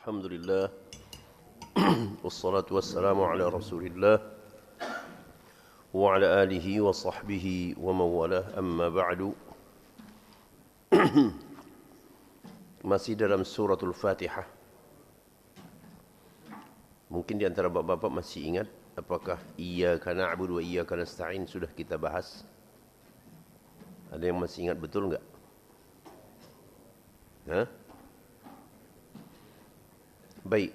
Alhamdulillah wassalatu wassalamu ala Rasulillah wa ala alihi wa sahbihi wa mawalah, amma ba'du. Masih dalam suratul Fatihah. Mungkin di antara bapak-bapak masih ingat apakah iyyaka na'budu wa iyyaka nasta'in sudah kita bahas? Ada yang masih ingat betul enggak? Hah? Baik,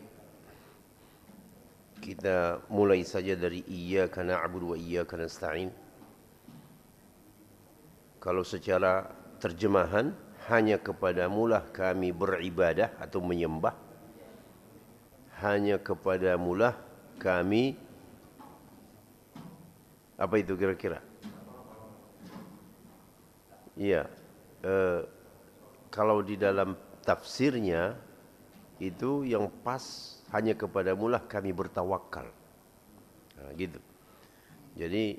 kita mulai saja dari iyyaka na'budu wa iyyaka nasta'in. Kalau secara terjemahan, hanya kepadamulah kami beribadah atau menyembah. Hanya kepadamulah kami, apa itu kira-kira? Iya, kalau di dalam tafsirnya itu yang pas, hanya kepadamulah kami bertawakal. Nah, gitu. Jadi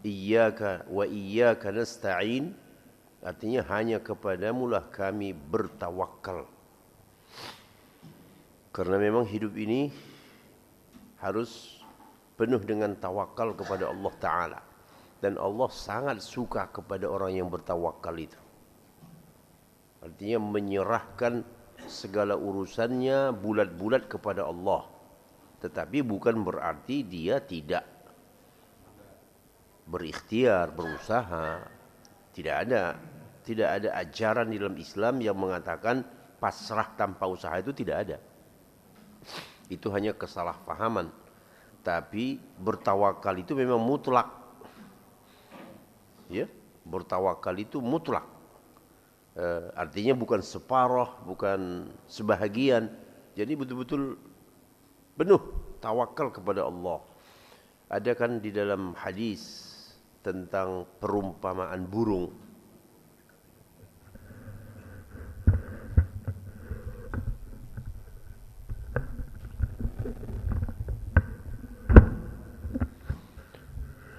iyyaka wa iyyaka nasta'in artinya hanya kepadamulah kami bertawakal. Karena memang hidup ini harus penuh dengan tawakal kepada Allah Ta'ala. Dan Allah sangat suka kepada orang yang bertawakal itu. Artinya menyerahkan segala urusannya bulat-bulat kepada Allah. Tetapi bukan berarti dia tidak berikhtiar, berusaha. Tidak ada ajaran di dalam Islam yang mengatakan pasrah tanpa usaha, itu tidak ada. Itu hanya kesalahpahaman. Tapi bertawakal itu memang mutlak. Ya, bertawakal itu mutlak. Artinya bukan separuh, bukan sebahagian. Jadi betul-betul penuh tawakal kepada Allah. Ada kan di dalam hadis tentang perumpamaan burung.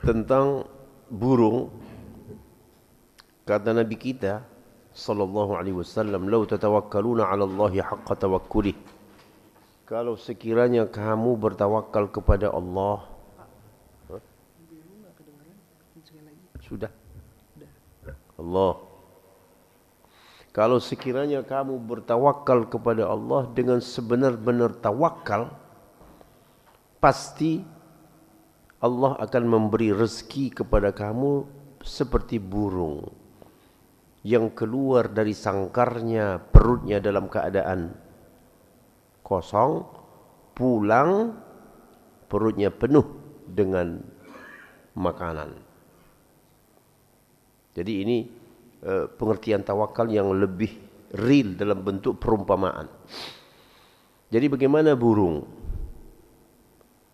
Tentang burung, kata Nabi kita sallallahu alaihi wasallam, "Lau tatawakkaluna 'ala Allahi haqqa tawakkulih." Kalau sekiranya kamu bertawakal kepada Allah. Sudah. Allah. Kalau sekiranya kamu bertawakal kepada Allah dengan sebenar-benar tawakal, pasti Allah akan memberi rezeki kepada kamu seperti burung yang keluar dari sangkarnya, perutnya dalam keadaan kosong, pulang perutnya penuh dengan makanan. Jadi ini pengertian tawakal yang lebih real dalam bentuk perumpamaan. Jadi bagaimana burung?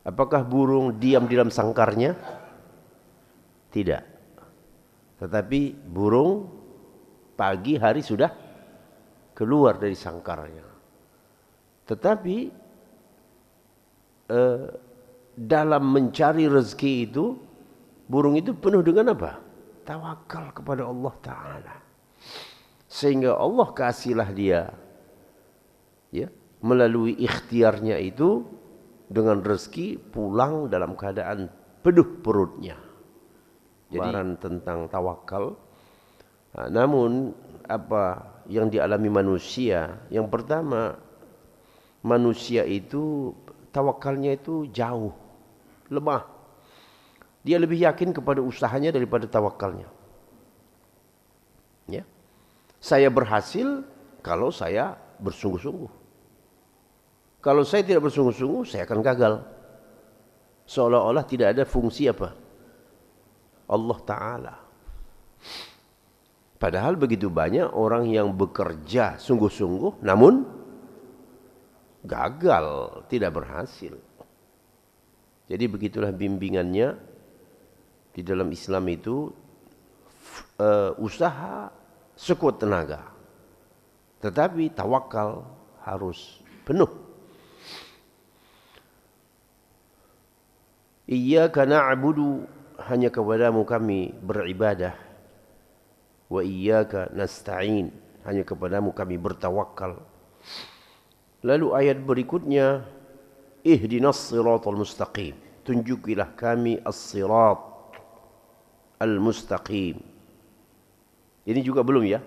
Apakah burung diam di dalam sangkarnya? Tidak. Tetapi burung pagi hari sudah keluar dari sangkarnya. Tetapi dalam mencari rezeki itu, burung itu penuh dengan apa? Tawakal kepada Allah Ta'ala. Sehingga Allah kasihlah dia, ya, melalui ikhtiarnya itu, dengan rezeki pulang dalam keadaan penuh perutnya. Jadi tentang tawakal. Nah, namun apa yang dialami manusia? Yang pertama, manusia itu tawakalnya itu jauh, lemah. Dia lebih yakin kepada usahanya daripada tawakalnya. Ya. Saya berhasil kalau saya bersungguh-sungguh. Kalau saya tidak bersungguh-sungguh, saya akan gagal. Seolah-olah tidak ada fungsi apa? Allah Ta'ala. Padahal begitu banyak orang yang bekerja sungguh-sungguh, namun gagal, tidak berhasil. Jadi begitulah bimbingannya di dalam Islam itu, usaha sekuat tenaga. Tetapi tawakal harus penuh. Iyyaka na'budu, hanya kepadamu kami beribadah. Wa iyyaka nasta'in, hanya kepadamu kami bertawakal. Lalu ayat berikutnya, ihdinas siratal mustaqim. Tunjukilah kami as-sirat al-mustaqim. Ini juga belum ya.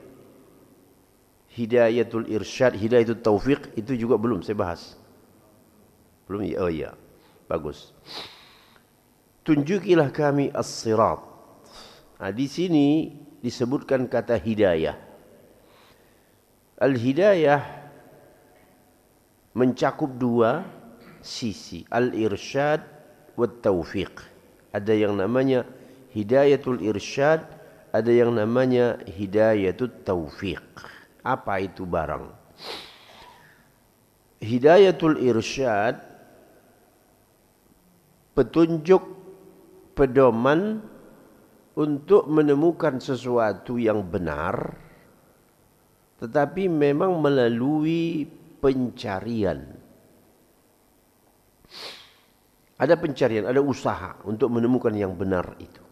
Hidayatul irsyad, hidayatul taufiq itu juga belum saya bahas. Belum ya? Oh ya. Bagus. Tunjukilah kami as-sirat. Nah, di sini disebutkan kata hidayah. Al-hidayah mencakup dua sisi, al-irsyad wa taufiq. Ada yang namanya hidayatul irsyad, ada yang namanya hidayatul taufiq. Apa itu barang? Hidayatul irsyad, petunjuk, pedoman untuk menemukan sesuatu yang benar, tetapi memang melalui pencarian. Ada pencarian, ada usaha untuk menemukan yang benar itu.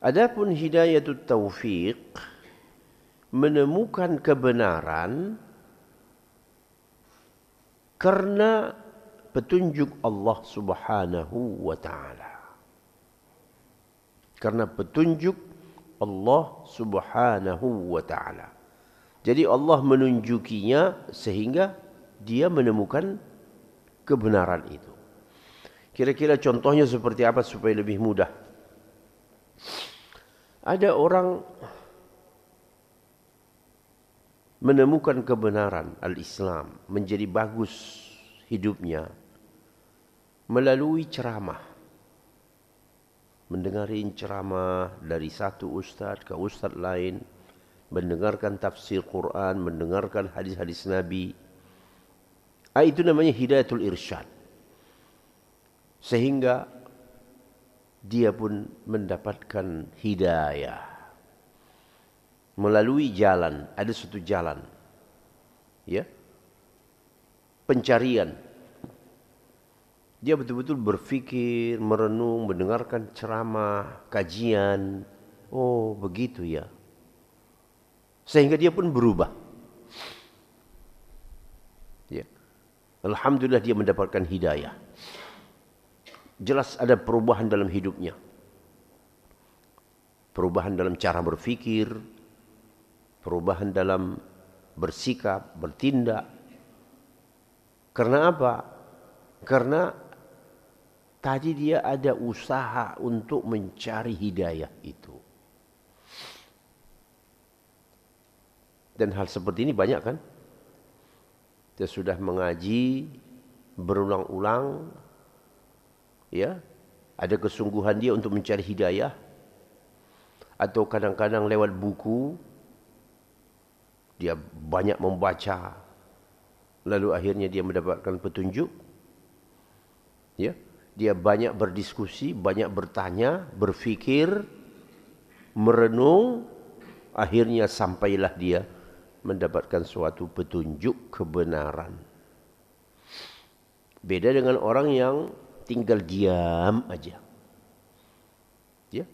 Adapun hidayatul taufiq, menemukan kebenaran karena petunjuk Allah Subhanahu wa taala. Karena petunjuk Allah Subhanahu wa taala. Jadi Allah menunjukinya sehingga dia menemukan kebenaran itu. Kira-kira contohnya seperti apa supaya lebih mudah? Ada orang menemukan kebenaran al-Islam, menjadi bagus hidupnya melalui ceramah. Mendengarin ceramah dari satu ustaz ke ustaz lain, mendengarkan tafsir Quran, mendengarkan hadis-hadis Nabi. Itu namanya hidayatul irsyad. Sehingga dia pun mendapatkan hidayah melalui jalan, ada suatu jalan, ya, pencarian. Dia betul-betul berfikir, merenung, mendengarkan ceramah, kajian. Oh, begitu ya. Sehingga dia pun berubah. Ya. Alhamdulillah dia mendapatkan hidayah. Jelas ada perubahan dalam hidupnya. Perubahan dalam cara berfikir, perubahan dalam bersikap, bertindak. Karena apa? Karena tadi dia ada usaha untuk mencari hidayah itu. Dan hal seperti ini banyak kan? Dia sudah mengaji berulang-ulang, ya, ada kesungguhan dia untuk mencari hidayah, atau kadang-kadang lewat buku dia banyak membaca, lalu akhirnya dia mendapatkan petunjuk, ya, dia banyak berdiskusi, banyak bertanya, berfikir, merenung, akhirnya sampailah dia mendapatkan suatu petunjuk kebenaran. Beda dengan orang yang tinggal diam aja. Ya.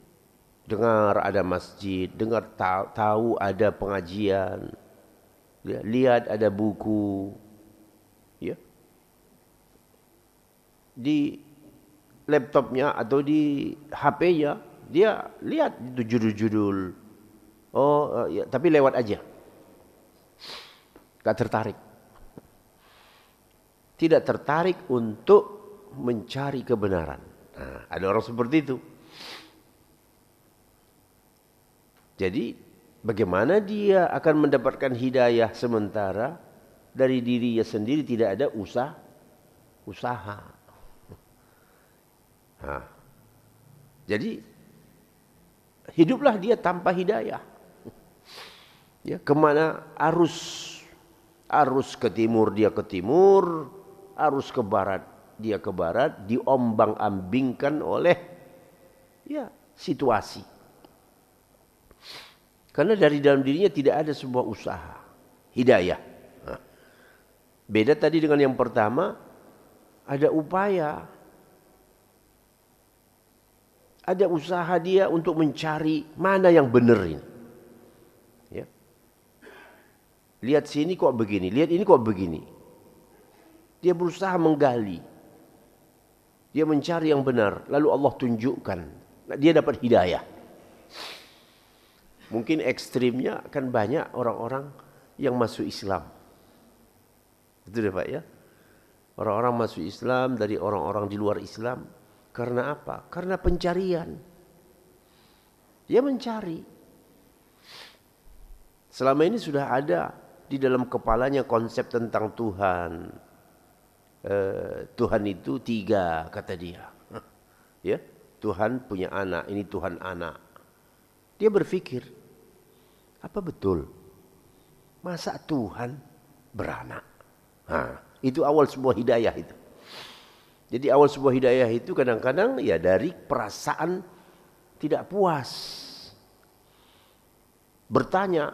Dengar ada masjid, dengar tahu ada pengajian, ya, lihat ada buku, ya, di laptopnya atau di HP-nya dia lihat itu judul-judul. Oh, ya, tapi lewat aja. Gak tertarik. Tidak tertarik untuk mencari kebenaran. Nah, ada orang seperti itu. Jadi bagaimana dia akan mendapatkan hidayah sementara dari dirinya sendiri tidak ada usaha. Nah, jadi hiduplah dia tanpa hidayah. Ya, kemana arus ke timur dia ke timur, arus ke barat dia ke barat, diombang-ambingkan oleh, ya, situasi. Karena dari dalam dirinya tidak ada sebuah usaha hidayah. Nah, beda tadi dengan yang pertama, ada upaya, ada usaha dia untuk mencari mana yang benar ini. Ya. Lihat sini kok begini, lihat ini kok begini. Dia berusaha menggali. Dia mencari yang benar, lalu Allah tunjukkan. Dia dapat hidayah. Mungkin ekstrimnya akan banyak orang-orang yang masuk Islam. Itu deh Pak ya. Orang-orang masuk Islam dari orang-orang di luar Islam. Karena apa? Karena pencarian. Dia mencari. Selama ini sudah ada di dalam kepalanya konsep tentang Tuhan. Tuhan itu 3 kata dia. Ya, Tuhan punya anak, ini Tuhan anak. Dia berpikir, apa betul? Masa Tuhan beranak? Itu awal sebuah hidayah itu. Jadi awal sebuah hidayah itu kadang-kadang ya dari perasaan tidak puas. Bertanya,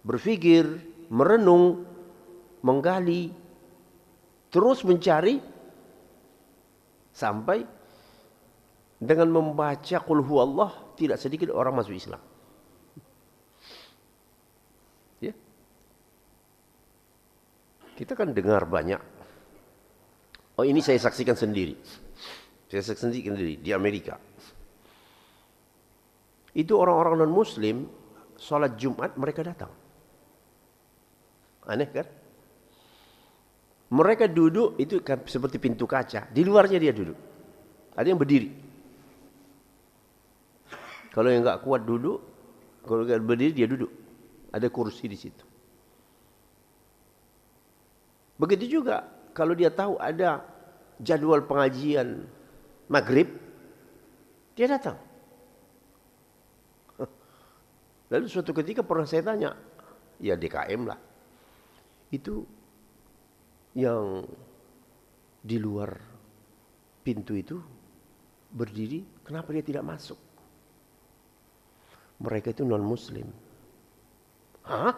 berpikir, merenung, menggali, terus mencari sampai dengan membaca Qul Huwallah tidak sedikit orang masuk Islam. Ya. Kita kan dengar banyak. Oh ini saya saksikan sendiri. Saya saksikan sendiri di Amerika. Itu orang-orang non-Muslim sholat Jumat mereka datang. Aneh kan? Mereka duduk itu kan seperti pintu kaca. Di luarnya dia duduk. Ada yang berdiri. Kalau yang nggak kuat duduk, kalau nggak berdiri dia duduk. Ada kursi di situ. Begitu juga kalau dia tahu ada jadwal pengajian maghrib, dia datang. Lalu suatu ketika pernah saya tanya, ya DKM lah, itu yang di luar pintu itu berdiri, kenapa dia tidak masuk? Mereka itu non-Muslim. Hah?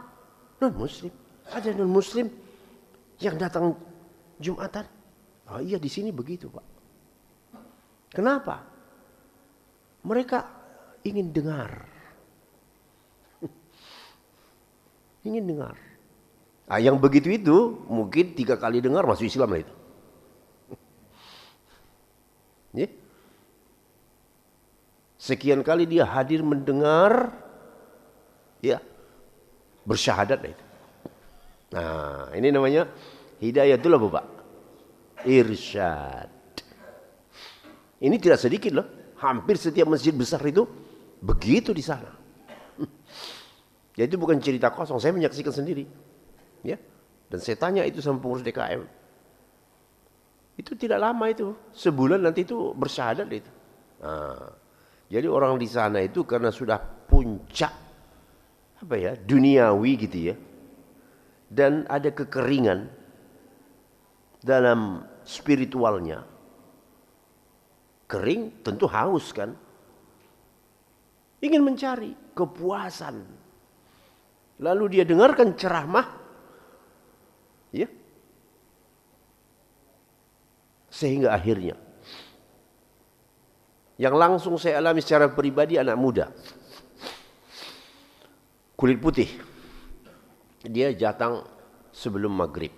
Non-Muslim? Ada non-Muslim yang datang Jumatan? Oh iya di sini begitu Pak. Kenapa? Mereka ingin dengar. Ingin dengar. Yang begitu itu mungkin 3 kali dengar masuk Islam lah itu. Ya? Sekian kali dia hadir mendengar, ya bersyahadat lah itu. Nah ini namanya hidayatul apa Pak? Irsyad. Ini tidak sedikit loh. Hampir setiap masjid besar itu begitu di sana. Jadi itu bukan cerita kosong, saya menyaksikan sendiri. Ya. Dan saya tanya itu sama pengurus DKM. Itu tidak lama itu, sebulan nanti itu bersyahadat itu. Nah, jadi orang di sana itu karena sudah puncak apa ya, duniawi gitu ya. Dan ada kekeringan dalam spiritualnya. Kering tentu haus kan. Ingin mencari kepuasan. Lalu dia dengarkan ceramah, ya, sehingga akhirnya yang langsung saya alami secara pribadi anak muda, kulit putih, dia datang sebelum maghrib,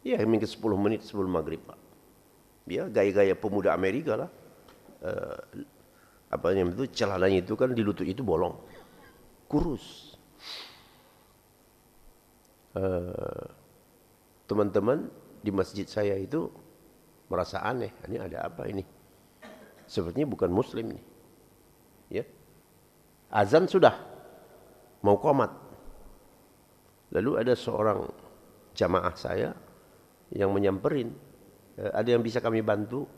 ya mungkin 10 menit sebelum maghrib Pak. Ya gaya-gaya pemuda Amerika lah, apa yang itu celananya itu kan di lutut itu bolong, kurus. Teman-teman di masjid saya itu merasa aneh, ini ada apa ini? Sepertinya bukan Muslim nih. Ya. Azan sudah mau qomat. Lalu ada seorang jamaah saya yang menyamperin, ada yang bisa kami bantu?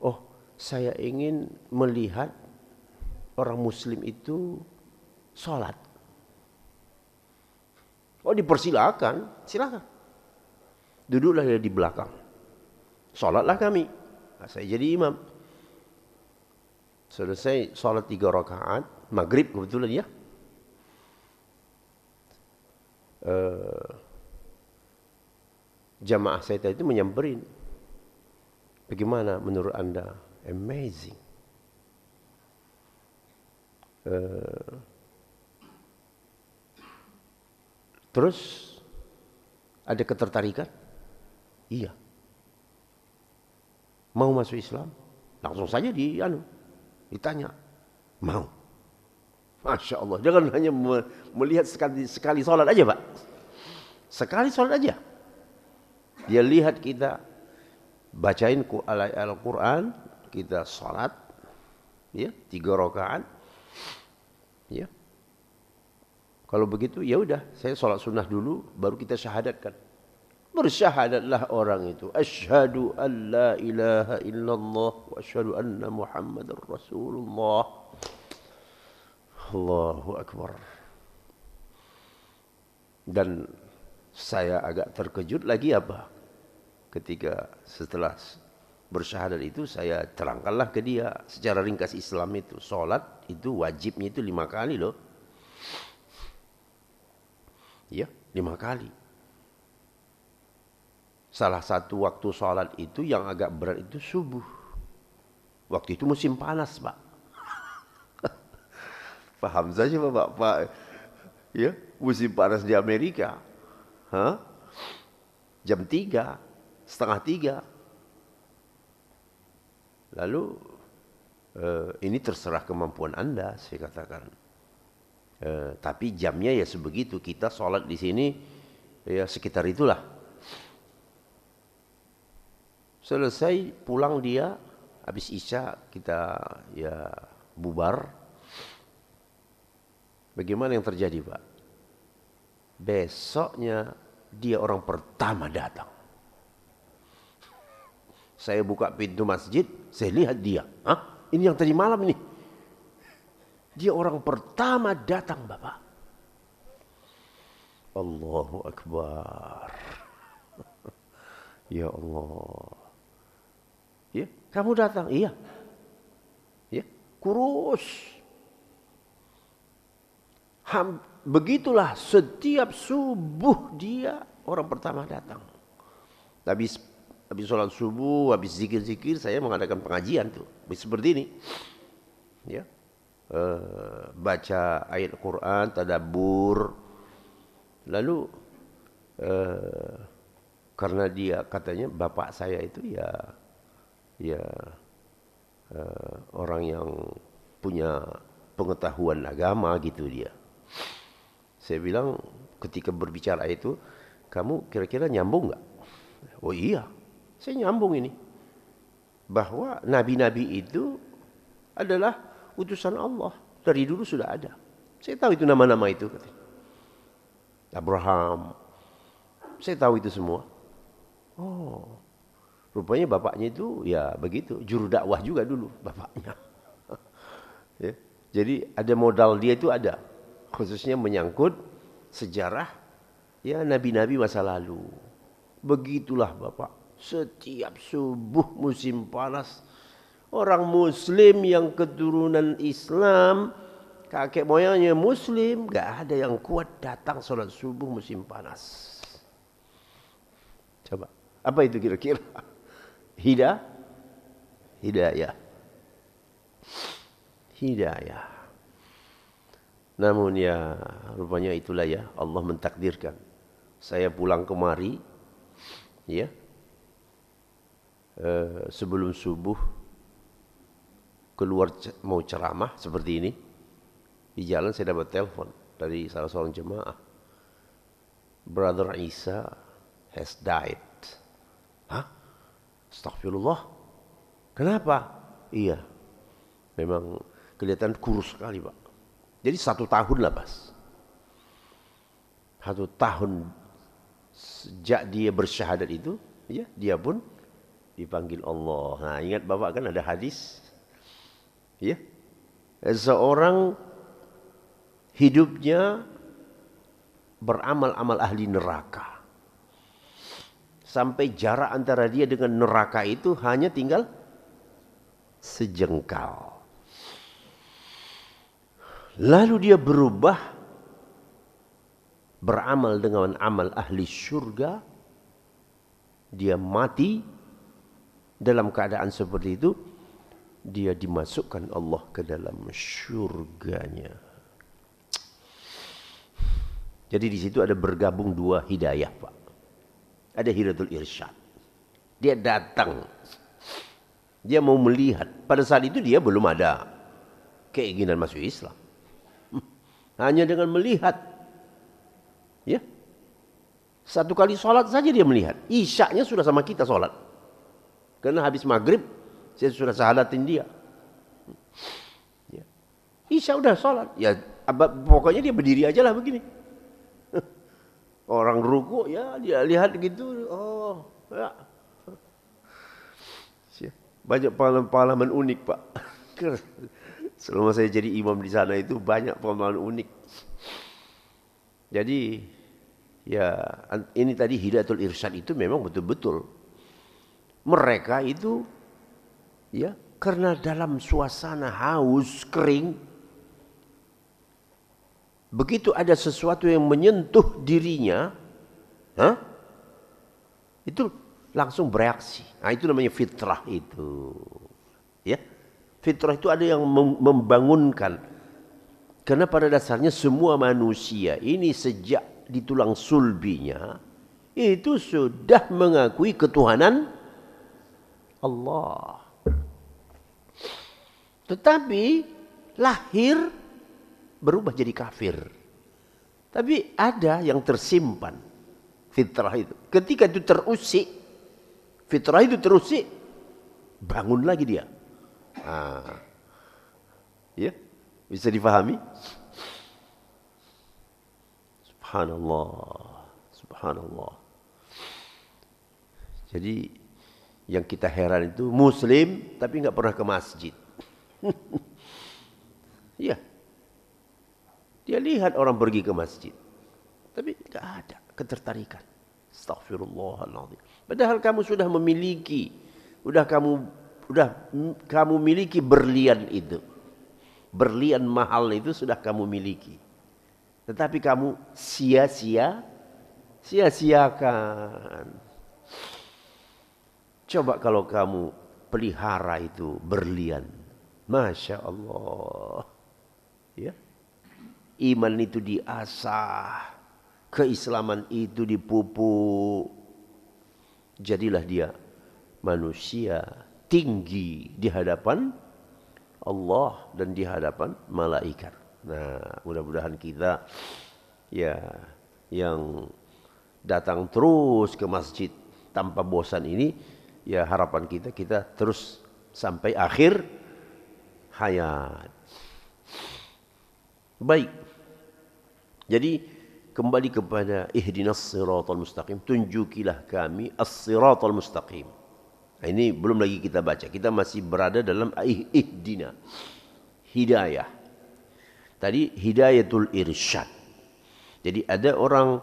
Oh, saya ingin melihat orang Muslim itu sholat. Oh dipersilakan, silakan. Duduklah dia di belakang. Sholatlah kami. Nah, saya jadi imam. Selesai sholat 3 rakaat, maghrib kebetulan ya. Jamaah saya tadi itu menyamperin. Bagaimana menurut Anda? Amazing. Terus ada ketertarikan? Iya. Mau masuk Islam? Langsung saja ditanya. Mau. Masya Allah. Jangan hanya melihat sekali sholat aja, Pak. Sekali sholat aja. Dia lihat kita bacain Al-Quran, kita sholat, ya, 3 rakaat, ya. Kalau begitu, ya udah, saya sholat sunnah dulu, baru kita syahadatkan. Bersyahadatlah orang itu. Asyhadu an la ilaha illallah wa asyhadu anna Muhammadar Rasulullah. Allahu Akbar. Dan saya agak terkejut lagi apa? Ketika setelah bersyahadat itu saya terangkanlah ke dia secara ringkas Islam itu. Salat itu wajibnya itu 5 kali loh. Ya, 5 kali. Salah satu waktu salat itu yang agak berat itu subuh. Waktu itu musim panas, Pak. Paham saja Pak. Ya, musim panas di Amerika. Jam 3, setengah 3. Lalu ini terserah kemampuan Anda, saya katakan. Tapi jamnya ya sebegitu. Kita sholat di sini ya sekitar itulah. Selesai pulang dia, habis Isya kita ya bubar. Bagaimana yang terjadi, Pak? Besoknya dia orang pertama datang. Saya buka pintu masjid, saya lihat dia. Ini yang tadi malam ini. Dia orang pertama datang, Bapak. Allahu Akbar. Ya Allah. Ya, kamu datang? Iya. Ya, kurus. Begitulah setiap subuh dia orang pertama datang. Habis sholat subuh, habis zikir-zikir, saya mengadakan pengajian tuh. Seperti ini. Ya. Baca ayat Quran, tadabbur. Lalu karena dia katanya bapak saya itu ya orang yang punya pengetahuan agama gitu dia. Saya bilang ketika berbicara itu, kamu kira-kira nyambung nggak? Oh iya, saya nyambung ini. Bahwa nabi-nabi itu adalah utusan Allah. Dari dulu sudah ada. Saya tahu itu nama-nama itu. Abraham. Saya tahu itu semua. Oh, rupanya bapaknya itu ya begitu. Juru dakwah juga dulu bapaknya. Ya. Jadi ada modal dia itu ada. Khususnya menyangkut sejarah ya nabi-nabi masa lalu. Begitulah Bapak. Setiap subuh musim panas, orang muslim yang keturunan Islam, kakek moyangnya muslim, gak ada yang kuat datang sholat subuh musim panas. Coba, apa itu kira-kira? Hidayah. Namun ya, rupanya itulah ya, Allah mentakdirkan. Saya pulang kemari, ya, sebelum subuh, keluar mau ceramah seperti ini. Di jalan saya dapat telepon dari salah seorang jemaah. Brother Isa has died. Hah? Astagfirullah. Kenapa? Iya. Memang kelihatan kurus sekali, Pak. Jadi 1 tahun lah, Pas. 1 tahun sejak dia bersyahadat itu, ya, dia pun dipanggil Allah. Nah, ingat Bapak kan ada hadis, ya, seorang hidupnya beramal-amal ahli neraka, sampai jarak antara dia dengan neraka itu hanya tinggal sejengkal. Lalu dia berubah, beramal dengan amal ahli surga, dia mati dalam keadaan seperti itu, dia dimasukkan Allah ke dalam surganya. Jadi di situ ada bergabung dua hidayah, Pak. Ada hidayatul irsyad. Dia datang. Dia mau melihat. Pada saat itu dia belum ada keinginan masuk Islam. Hanya dengan melihat. Ya. Satu kali sholat saja dia melihat. Isyaknya sudah sama kita sholat. Karena habis maghrib, saya sudah sahadatin dia. Ya. Isya udah sholat. Ya, pokoknya dia berdiri aja lah begini. Orang ruku ya dia lihat gitu. Oh, ya. Banyak pengalaman unik, Pak. Selama saya jadi imam di sana itu banyak pengalaman unik. Jadi ya ini tadi hidayatul irsyad itu memang betul-betul mereka itu ya karena dalam suasana haus kering, begitu ada sesuatu yang menyentuh dirinya, itu langsung bereaksi. Nah, itu namanya fitrah itu. Ya. Fitrah itu ada yang membangunkan. Karena pada dasarnya semua manusia ini sejak di tulang sulbinya itu sudah mengakui ketuhanan Allah. Tetapi lahir berubah jadi kafir. Tapi ada yang tersimpan fitrah itu. Ketika itu terusik, fitrah itu terusik, bangun lagi dia. Ya, bisa difahami? Subhanallah, subhanallah. Jadi yang kita heran itu muslim tapi nggak pernah ke masjid. Ya, dia lihat orang pergi ke masjid, tapi nggak ada ketertarikan. Astaghfirullahaladzim. Padahal kamu sudah memiliki, kamu miliki berlian itu, berlian mahal itu sudah kamu miliki. Tetapi kamu sia-siakan. Coba kalau kamu pelihara itu berlian, Masya Allah, ya, iman itu diasah, keislaman itu dipupuk, jadilah dia manusia tinggi di hadapan Allah dan di hadapan malaikat. Nah, mudah-mudahan kita ya yang datang terus ke masjid tanpa bosan ini, ya harapan kita terus sampai akhir hayat. Baik. Jadi kembali kepada ihdinas siratal mustaqim, tunjukilah kami as-siratal mustaqim. Nah, ini belum lagi kita baca. Kita masih berada dalam ihdina, hidayah. Tadi hidayatul irsyad. Jadi ada orang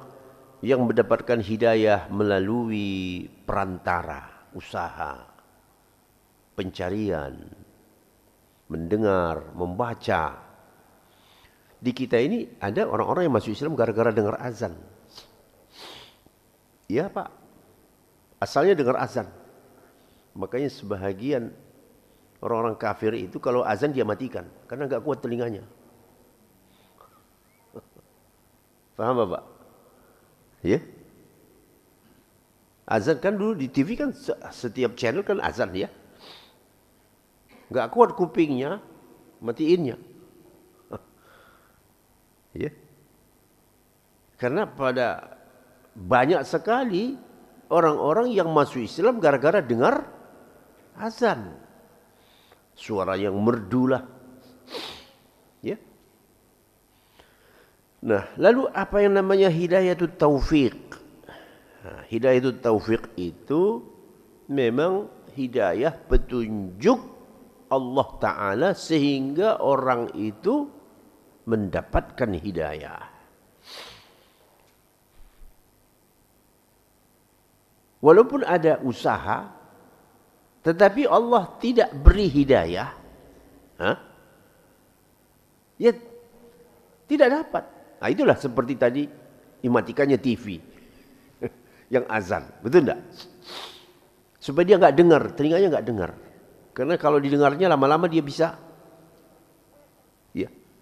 yang mendapatkan hidayah melalui perantara, usaha, pencarian, mendengar, membaca. Di kita ini ada orang-orang yang masuk Islam gara-gara dengar azan. Iya, Pak. Asalnya dengar azan. Makanya sebahagian orang-orang kafir itu kalau azan dia matikan karena enggak kuat telinganya. Paham, Bapak? Ya. Azan kan dulu di TV kan setiap channel kan azan ya. Enggak kuat kupingnya, matiinnya. Ya. Karena pada banyak sekali orang-orang yang masuk Islam gara-gara dengar azan. Suara yang merdulah. Ya. Nah, lalu apa yang namanya hidayatul taufiq? Nah, hidayatul taufiq itu memang hidayah petunjuk Allah Ta'ala sehingga orang itu mendapatkan hidayah. Walaupun ada usaha, tetapi Allah tidak beri hidayah, ya tidak dapat. Nah, itulah seperti tadi dimatikannya TV yang azan, betul enggak? Supaya dia enggak dengar, telinganya enggak dengar. Karena kalau didengarnya lama-lama dia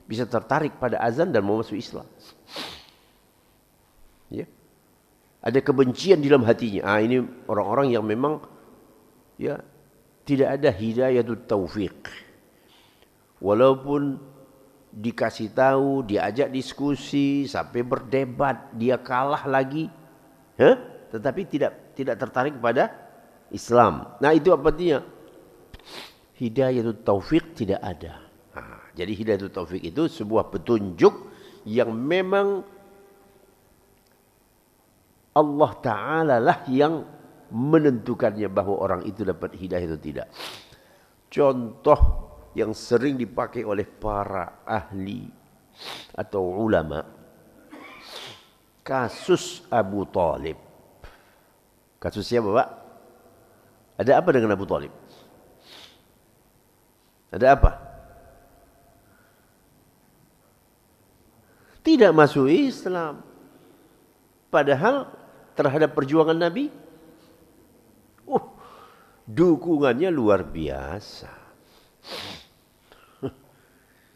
bisa tertarik pada azan dan mau masuk Islam. Ya. Ada kebencian di dalam hatinya. Ini orang-orang yang memang ya tidak ada hidayatut taufiq. Walaupun dikasih tahu, diajak diskusi, sampai berdebat, dia kalah lagi, tetapi tidak tertarik pada Islam. Nah itu apa artinya? Hidayatut taufiq tidak ada. Jadi hidayatut taufiq itu sebuah petunjuk yang memang Allah Ta'ala lah yang menentukannya bahwa orang itu dapat hidayah atau tidak. Contoh yang sering dipakai oleh para ahli atau ulama, kasus Abu Talib. Kasus siapa, Pak? Ada apa dengan Abu Talib? Ada apa? Tidak masuk Islam. Padahal terhadap perjuangan Nabi, dukungannya luar biasa.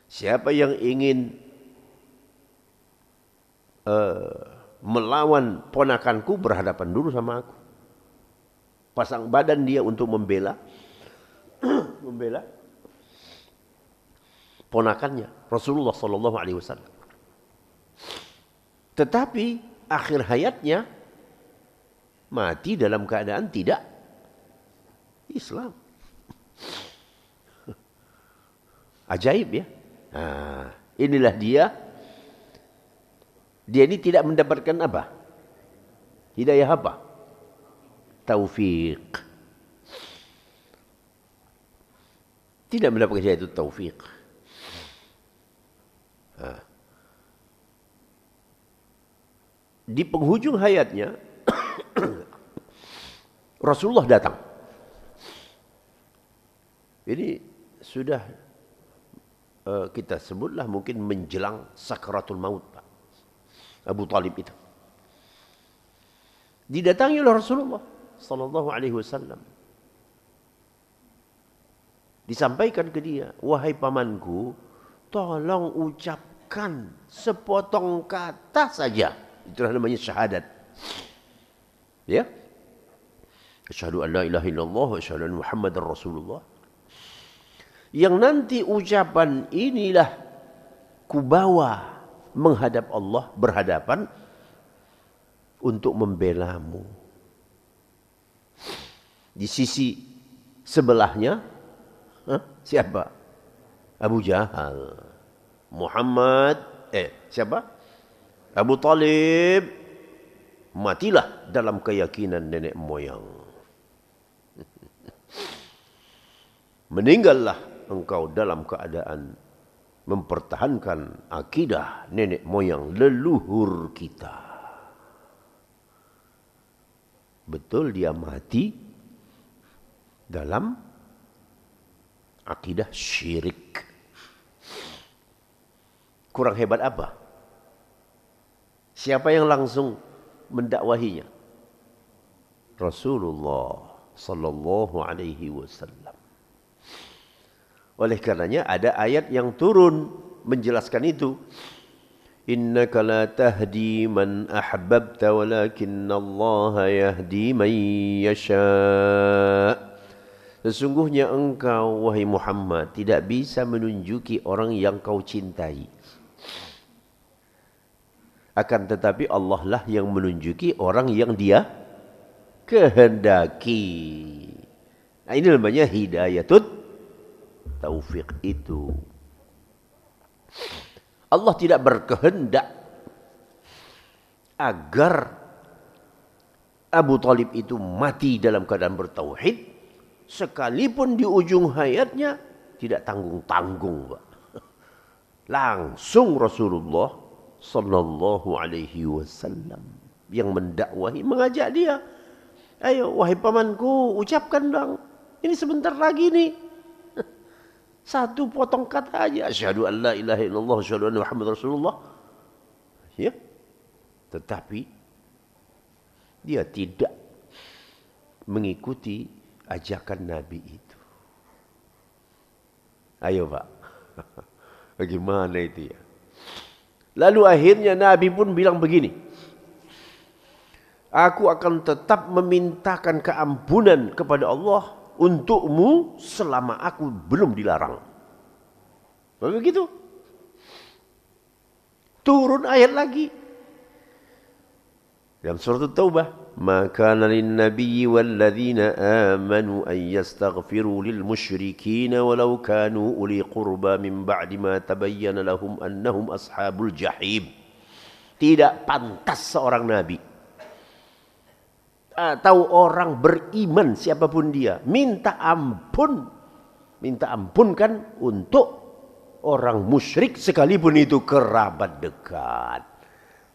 Siapa yang ingin melawan ponakanku, berhadapan dulu sama aku. Pasang badan dia untuk membela ponakannya Rasulullah sallallahu alaihi wasallam. Tetapi akhir hayatnya mati dalam keadaan tidak Islam. Ajaib ya. Inilah dia. Dia ini tidak mendapatkan apa? Hidayah apa? Taufiq. Tidak mendapatkan hidayah itu taufiq. Di penghujung hayatnya Rasulullah datang. Ini sudah kita sebutlah mungkin menjelang sakaratul maut, Pak. Abu Talib itu didatangi oleh Rasulullah sallallahu alaihi wasallam. Disampaikan ke dia, wahai pamanku, tolong ucapkan sepotong kata saja. Itulah namanya syahadat. Ya. Asyhadu an la ilaha illallah wa asyhadu anna Muhammadar Rasulullah. Yang nanti ucapan inilah kubawa menghadap Allah, berhadapan untuk membelamu. Di sisi sebelahnya siapa? Abu Jahal. Muhammad siapa? Abu Talib. Matilah dalam keyakinan nenek moyang. Meninggallah engkau dalam keadaan mempertahankan akidah nenek moyang leluhur kita. Betul dia mati dalam akidah syirik. Kurang hebat apa? Siapa yang langsung mendakwahinya? Rasulullah sallallahu alaihi wasallam. Oleh karenanya ada ayat yang turun menjelaskan itu. Innaka la tahdi man ahbabta walakinallaha yahdi man yasha. Sesungguhnya engkau wahai Muhammad tidak bisa menunjuki orang yang kau cintai. Akan tetapi Allah lah yang menunjuki orang yang dia kehendaki. Nah, ini namanya hidayatut taufiq itu. Allah tidak berkehendak agar Abu Talib itu mati dalam keadaan bertauhid, sekalipun di ujung hayatnya tidak tanggung-tanggung, Pak. Langsung Rasulullah sallallahu alaihi wasallam yang mendakwahi, mengajak dia, ayo wahai pamanku, ucapkan dong, ini sebentar lagi nih, satu potong kata aja, asyhadu an la ilaha illallah asyhadu anna Muhammadar Rasulullah. Ya. Tetapi dia tidak mengikuti ajakan Nabi itu. Ayo, Pak. Bagaimana itu ya? Lalu akhirnya Nabi pun bilang begini. Aku akan tetap memintakan keampunan kepada Allah untukmu selama aku belum dilarang. Begitu. Turun ayat lagi. Dalam surat At-Taubah. ما كان للنبي والذين آمنوا أن يستغفروا للمشركين ولو كانوا أولي قربى من بعد ما تبين لهم أنهم أصحاب الجحيم. Tidak pantas seorang nabi atau orang beriman siapapun dia minta ampunkan untuk orang musyrik sekalipun itu kerabat dekat.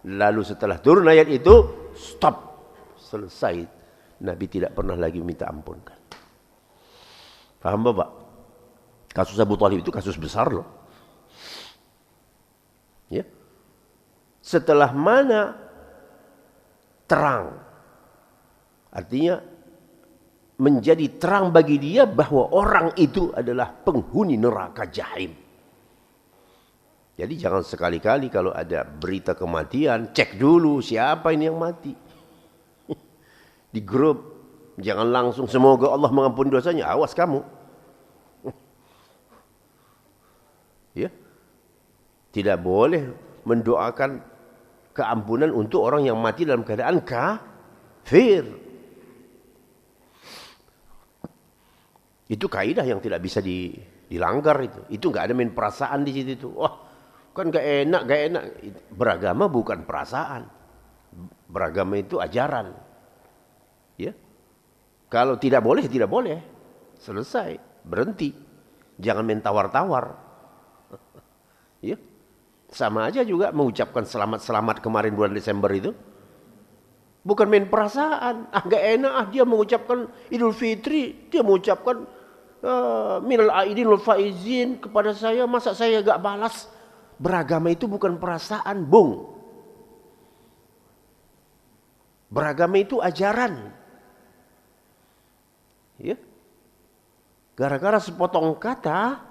Lalu setelah turun ayat itu, stop. Selesai. Nabi tidak pernah lagi minta ampunkan. Paham Bapak? Kasus Abu Thalib itu kasus besar loh. Ya. Setelah mana terang. Artinya menjadi terang bagi dia bahwa orang itu adalah penghuni neraka jahim. Jadi jangan sekali-kali kalau ada berita kematian, cek dulu siapa ini yang mati. Di grup, jangan langsung semoga Allah mengampuni dosanya, awas kamu. Ya. Tidak boleh mendoakan keampunan untuk orang yang mati dalam keadaan kafir. Itu kaidah yang tidak bisa dilanggar itu. Itu enggak ada main perasaan di situ. Wah, kan gak enak. Beragama bukan perasaan. Beragama itu ajaran. Ya. Kalau tidak boleh, tidak boleh. Selesai, berhenti. Jangan main tawar-tawar. Ya. Sama aja juga mengucapkan selamat-selamat kemarin bulan Desember itu. Bukan main perasaan. Gak enak dia mengucapkan Idul Fitri, dia mengucapkan minal aidin wal faizin kepada saya, masa saya gak balas? Beragama itu bukan perasaan, Bung. Beragama itu ajaran. Ya. Gara-gara sepotong kata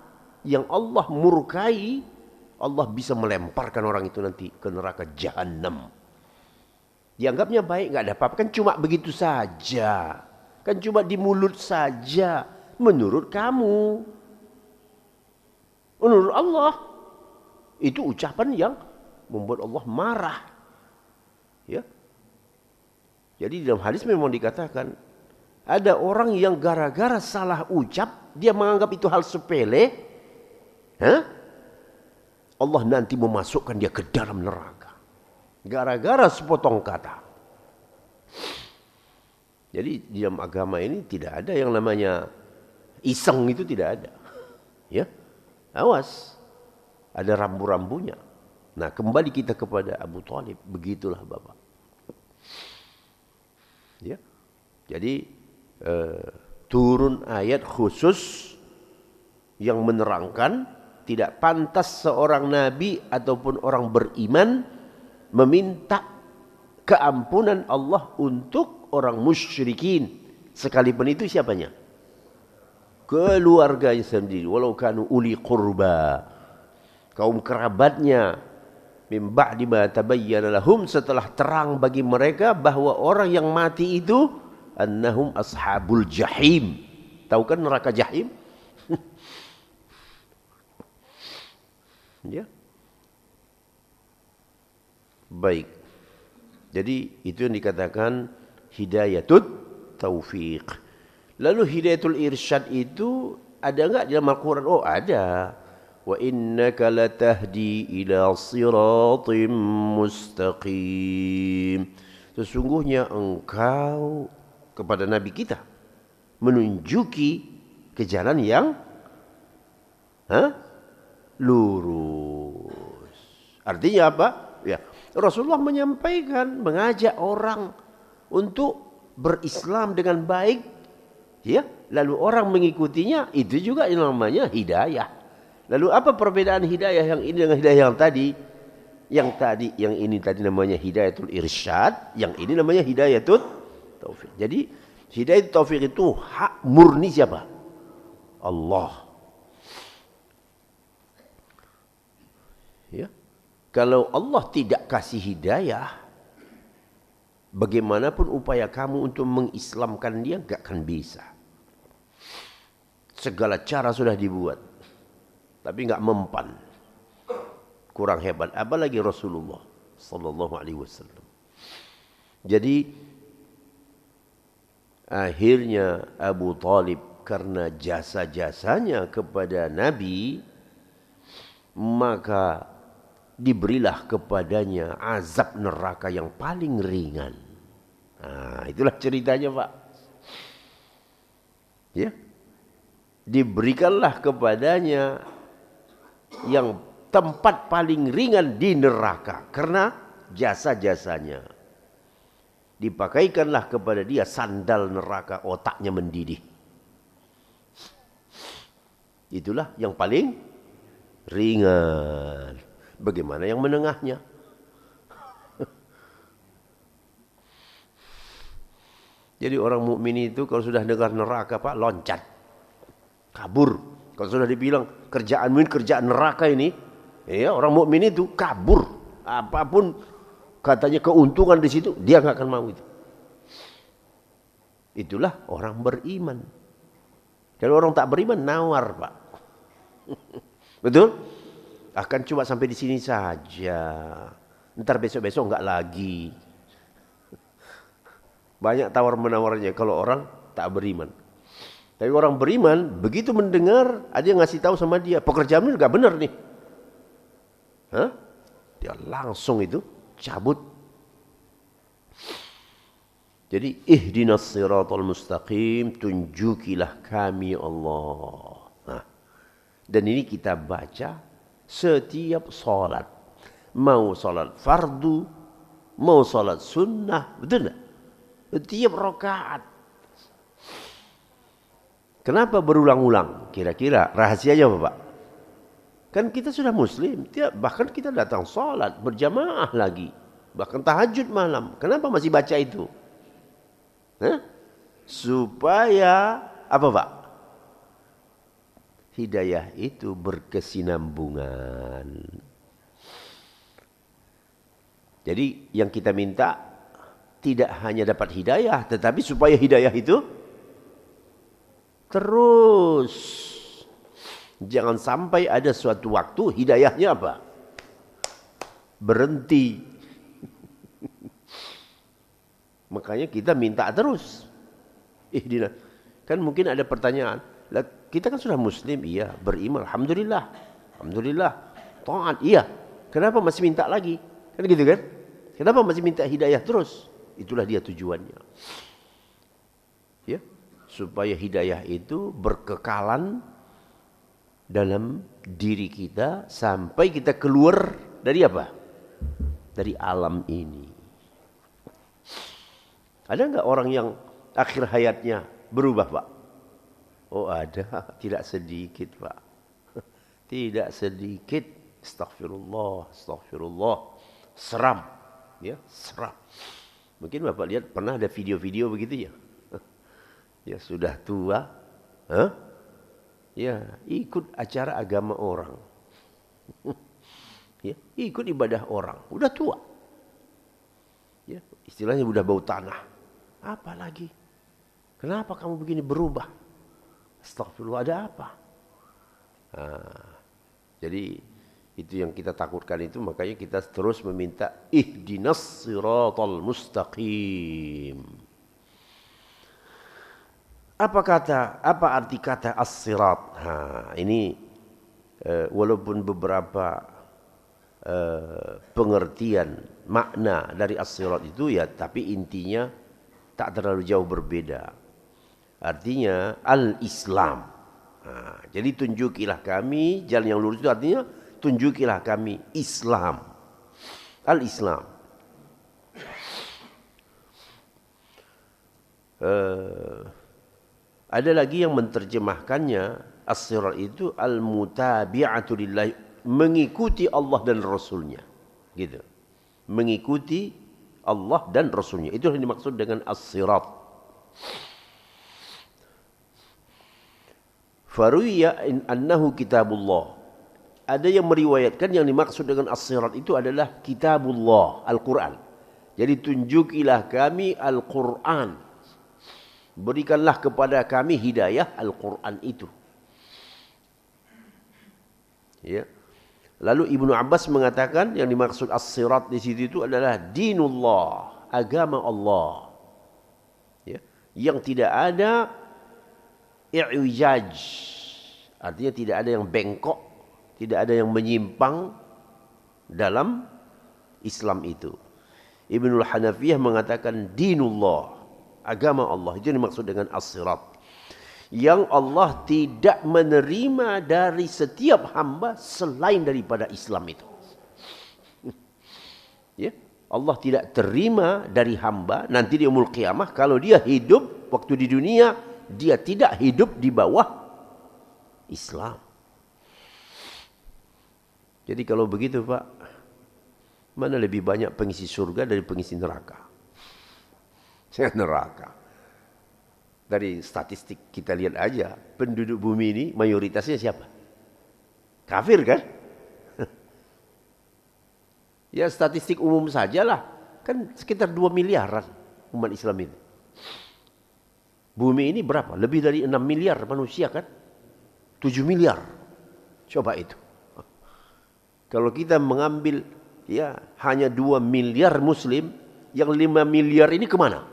yang Allah murkai, Allah bisa melemparkan orang itu nanti ke neraka jahanam. Dianggapnya baik, nggak ada apa-apa, kan cuma begitu saja, kan cuma di mulut saja. Menurut kamu, menurut Allah, itu ucapan yang membuat Allah marah. Ya. Jadi dalam hadis memang dikatakan ada orang yang gara-gara salah ucap, dia menganggap itu hal sepele. Allah nanti memasukkan dia ke dalam neraka. Gara-gara sepotong kata. Jadi di dalam agama ini tidak ada yang namanya iseng, itu tidak ada. Ya, awas. Ada rambu-rambunya. Nah, kembali kita kepada Abu Thalib. Begitulah Bapak. Ya. Jadi turun ayat khusus yang menerangkan tidak pantas seorang nabi ataupun orang beriman meminta keampunan Allah untuk orang musyrikin, sekalipun itu siapanya? Keluarganya sendiri, walau kanu uli qurba, kaum kerabatnya, min ba'di ma tabayyana lahum, setelah terang bagi mereka bahwa orang yang mati itu annahum ashabul jahim. Tahu kan neraka jahim? Ya. Baik. Jadi itu yang dikatakan hidayatut taufiq. Lalu hidayatul irsyad itu ada enggak di dalam Al-Qur'an? Oh, ada. Wa innaka latahdi ila siratim mustaqim. Sesungguhnya engkau kepada Nabi kita menunjuki ke jalan yang lurus. Artinya apa? Ya, Rasulullah menyampaikan, mengajak orang untuk berislam dengan baik, ya, lalu orang mengikutinya, itu juga yang namanya hidayah. Lalu apa perbedaan hidayah yang ini dengan hidayah yang tadi? Yang ini tadi namanya hidayatul irsyad, yang ini namanya hidayatul taufik. Jadi hidayah taufik itu hak murni siapa? Allah. Ya. Kalau Allah tidak kasih hidayah, Bagaimanapun upaya kamu untuk mengislamkan dia, gak akan bisa. Segala cara sudah dibuat, tapi gak mempan. Kurang hebat. Apalagi Rasulullah sallallahu alaihi wasallam. Jadi akhirnya Abu Talib karena jasa-jasanya kepada Nabi, maka diberilah kepadanya azab neraka yang paling ringan. Itulah ceritanya, Pak. Ya. Diberikanlah kepadanya yang tempat paling ringan di neraka karena jasa-jasanya. Dipakaikanlah kepada dia sandal neraka, otaknya mendidih. Itulah yang paling ringan. Bagaimana yang menengahnya? Jadi orang mukmin itu kalau sudah dengar neraka, Pak, loncat. Kabur. Kalau sudah dibilang kerjaanmu ini kerjaan neraka ini, ya, orang mukmin itu kabur. Apapun katanya keuntungan di situ, dia nggak akan mau itu. Itulah orang beriman. Kalau orang tak beriman nawar, Pak. Betul? Akan cuma sampai di sini saja. Ntar besok-besok enggak lagi. Banyak tawar menawarnya kalau orang tak beriman. Tapi orang beriman begitu mendengar ada yang ngasih tahu sama dia, pekerjaan ini enggak benar nih. Dia langsung itu cabut. Jadi ihdinas siratal mustaqim, tunjukilah kami Allah. Dan ini kita baca setiap salat. Mau salat fardu, mau salat sunnah, betul enggak? Setiap rakaat. Kenapa berulang-ulang? Kira-kira rahasianya apa, Pak? Kan kita sudah muslim, bahkan kita datang salat berjamaah lagi, bahkan tahajud malam. Kenapa masih baca itu? Supaya apa, Pak? Hidayah itu berkesinambungan. Jadi yang kita minta tidak hanya dapat hidayah, tetapi supaya hidayah itu terus. Jangan sampai ada suatu waktu hidayahnya apa? Berhenti. Makanya kita minta terus. Kan mungkin ada pertanyaan. Kita kan sudah muslim, iya, beriman, alhamdulillah. Alhamdulillah. Taat, iya. Kenapa masih minta lagi? Kan gitu kan? Kenapa masih minta hidayah terus? Itulah dia tujuannya. Ya, supaya hidayah itu berkekalan dalam diri kita sampai kita keluar dari apa? Dari alam ini. Ada enggak orang yang akhir hayatnya berubah, Pak? Oh ada, tidak sedikit, Pak. Tidak sedikit. Astagfirullah, astagfirullah. Seram, ya, seram. Mungkin Bapak lihat pernah ada video-video begitu ya. Ya sudah tua, ya ikut acara agama orang, ya ikut ibadah orang, udah tua, ya istilahnya udah bau tanah. Apa lagi? Kenapa kamu begini berubah? Astagfirullah, ada apa? Jadi itu yang kita takutkan itu, makanya kita terus meminta ihdinas siratal mustaqim. Apa arti kata as-sirat? Ini walaupun beberapa pengertian makna dari as-sirat itu ya, tapi intinya tak terlalu jauh berbeda. Artinya al-Islam. Jadi tunjukilah kami jalan yang lurus, itu artinya tunjukilah kami Islam. Al-Islam. Ada lagi yang menerjemahkannya, as-sirat itu al-mutabi'atu lillahi, mengikuti Allah dan Rasulnya. Gitu. Mengikuti Allah dan Rasulnya. Itu yang dimaksud dengan as-sirat. Faruya annahu kitabullah. Ada yang meriwayatkan yang dimaksud dengan as-sirat itu adalah kitabullah, Al-Quran. Jadi tunjukilah kami Al-Quran. Berikanlah kepada kami hidayah Al-Quran itu. Ya. Lalu Ibnu Abbas mengatakan yang dimaksud as-sirat di situ itu adalah dinullah, agama Allah. Ya. Yang tidak ada i'wijaj, artinya tidak ada yang bengkok, tidak ada yang menyimpang dalam Islam itu. Ibnul Hanafiyah mengatakan dinullah, agama Allah, itu yang dimaksud dengan as-sirat. Yang Allah tidak menerima dari setiap hamba selain daripada Islam itu. Ya, Allah tidak terima dari hamba nanti di yaumul qiyamah kalau dia hidup waktu di dunia dia tidak hidup di bawah Islam. Jadi kalau begitu Pak, mana lebih banyak pengisi surga dari pengisi neraka? Neraka. Dari statistik kita lihat aja, penduduk bumi ini mayoritasnya siapa? Kafir kan? Ya statistik umum sajalah, kan sekitar 2 miliaran umat Islam ini. Bumi ini berapa? Lebih dari 6 miliar manusia kan? 7 miliar. Coba itu. Kalau kita mengambil ya hanya 2 miliar muslim, yang 5 miliar ini kemana?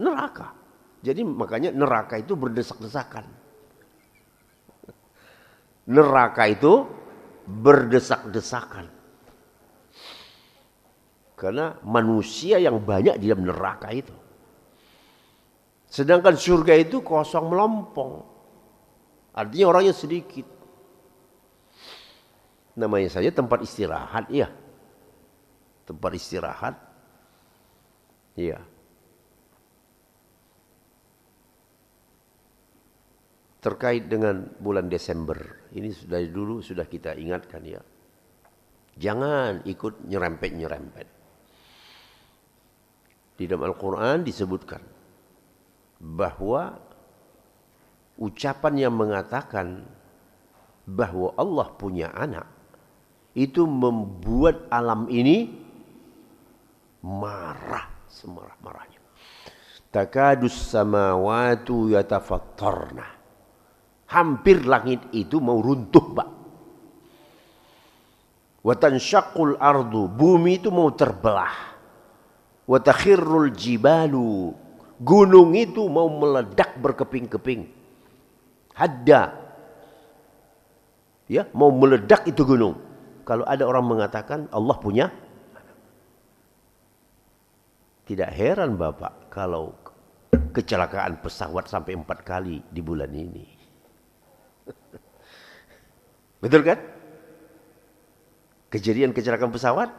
Neraka. Jadi makanya neraka itu berdesak-desakan. Neraka itu berdesak-desakan. Karena manusia yang banyak di dalam neraka itu. Sedangkan surga itu kosong melompong. Artinya orangnya sedikit. Namanya saja tempat istirahat, ya. Tempat istirahat. Iya. Terkait dengan bulan Desember, ini dari dulu sudah kita ingatkan ya. Jangan ikut nyerempet-nyerempet. Di dalam Al-Quran disebutkan bahwa ucapan yang mengatakan bahwa Allah punya anak itu membuat alam ini marah semarah-marahnya. Takadus samawatu yatafattarna. Hampir langit itu mau runtuh, Pak. Wa tansyaqqul ardu, bumi itu mau terbelah. Wa takhirrul jibalu, gunung itu mau meledak berkeping-keping. Hadda. Ya, mau meledak itu gunung. Kalau ada orang mengatakan Allah punya, tidak heran Bapak kalau kecelakaan pesawat sampai 4 kali di bulan ini. Betul kan? Kejadian kecelakaan pesawat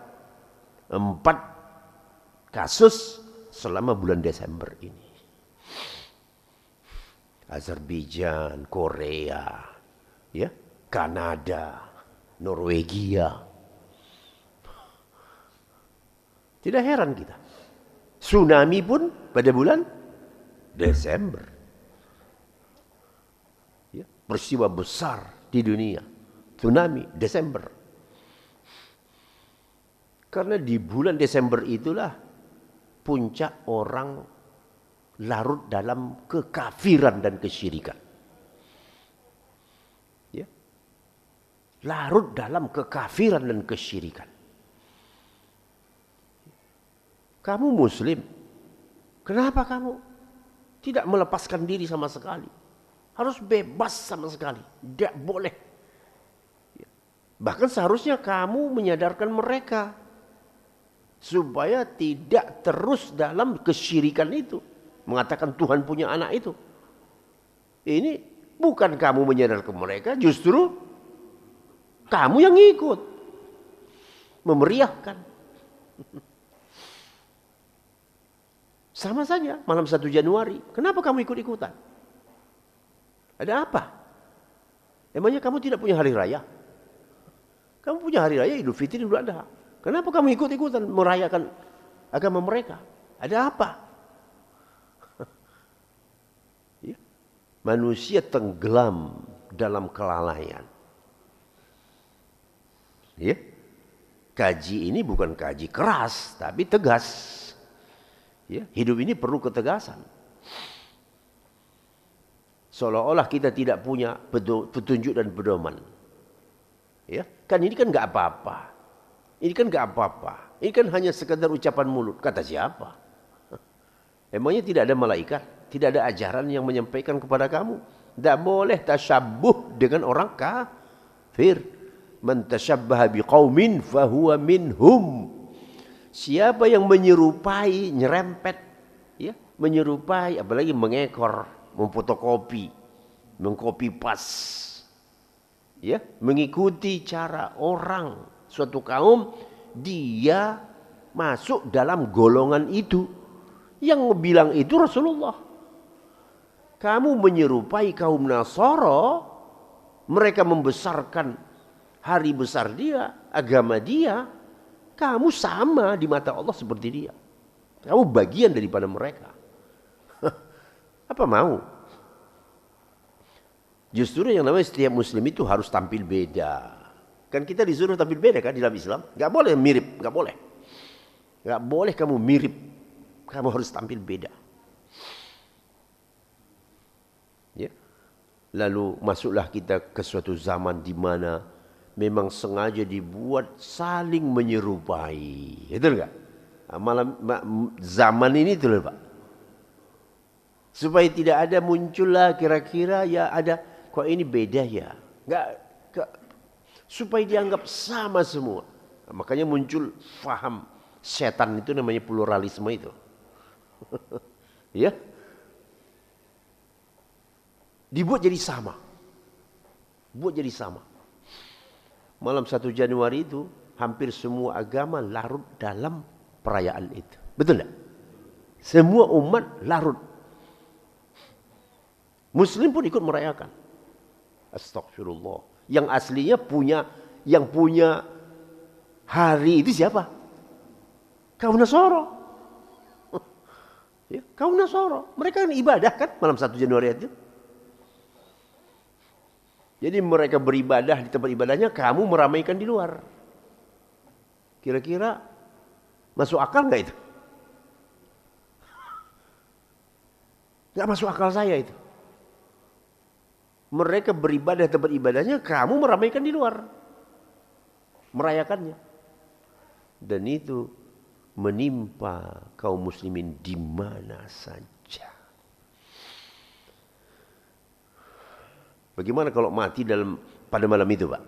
4 kasus selama bulan Desember ini. Azerbaijan, Korea, ya, Kanada, Norwegia. Tidak heran kita. Tsunami pun pada bulan Desember. Ya, peristiwa besar di dunia. Tsunami Desember. Karena di bulan Desember itulah puncak orang larut dalam kekafiran dan kesyirikan. Ya. Larut dalam kekafiran dan kesyirikan. Kamu muslim, kenapa kamu tidak melepaskan diri sama sekali? Harus bebas sama sekali, tidak boleh. Bahkan seharusnya kamu menyadarkan mereka supaya tidak terus dalam kesyirikan itu, mengatakan Tuhan punya anak itu. Ini bukan kamu menyadarkan mereka, justru kamu yang ikut memeriahkan. Sama saja malam 1 Januari, kenapa kamu ikut-ikutan? Ada apa? Emangnya kamu tidak punya hari raya? Kamu punya hari raya Idul Fitri, Idul Adha. Kenapa kamu ikut-ikutan merayakan agama mereka? Ada apa? Ya. Manusia tenggelam dalam kelalaian. Ya. kaji ini bukan kaji keras, tapi tegas. Ya, hidup ini perlu ketegasan. Seolah-olah kita tidak punya petunjuk dan pedoman. Ya, kan ini kan nggak apa-apa. Ini kan nggak apa-apa. Ini kan hanya sekadar ucapan mulut. Kata siapa? Emangnya tidak ada malaikat? Tidak ada ajaran yang menyampaikan kepada kamu? Tidak boleh tasyabuh dengan orang kafir. Man tasyabbaha biqaumin fahuwa minhum. Siapa yang menyerupai, nyerempet, ya, menyerupai, apalagi mengekor, memfotokopi, mengcopy paste, ya, mengikuti cara orang suatu kaum, dia masuk dalam golongan itu. Yang bilang itu Rasulullah. Kamu menyerupai kaum Nasara, mereka membesarkan hari besar dia, agama dia, kamu sama di mata Allah seperti dia. Kamu bagian daripada mereka. Apa mau? Justru yang namanya setiap muslim itu harus tampil beda. Kan kita disuruh tampil beda kan di dalam Islam. Gak boleh mirip, gak boleh. Gak boleh kamu mirip. Kamu harus tampil beda. Ya. Lalu masuklah kita ke suatu zaman di mana memang sengaja dibuat saling menyerupai. Betul enggak? Zaman ini itu loh Pak. Supaya tidak ada muncullah kira-kira ya ada kok ini beda ya. Enggak supaya dianggap sama semua. Makanya muncul faham setan itu namanya pluralisme itu. Ya. Dibuat jadi sama. Buat jadi sama. Malam 1 Januari itu hampir semua agama larut dalam perayaan itu. Betul tak? Semua umat larut. Muslim pun ikut merayakan. Astagfirullah. Yang aslinya yang punya hari itu siapa? Kaum Nasara. Ya, kaum Nasara. Mereka kan ibadah kan malam 1 Januari itu. Jadi mereka beribadah di tempat ibadahnya, kamu meramaikan di luar. Kira-kira masuk akal nggak itu? Nggak masuk akal saya itu. Mereka beribadah di tempat ibadahnya, kamu meramaikan di luar. Merayakannya. Dan itu menimpa kaum muslimin di mana saja. Bagaimana kalau mati pada malam itu, Pak?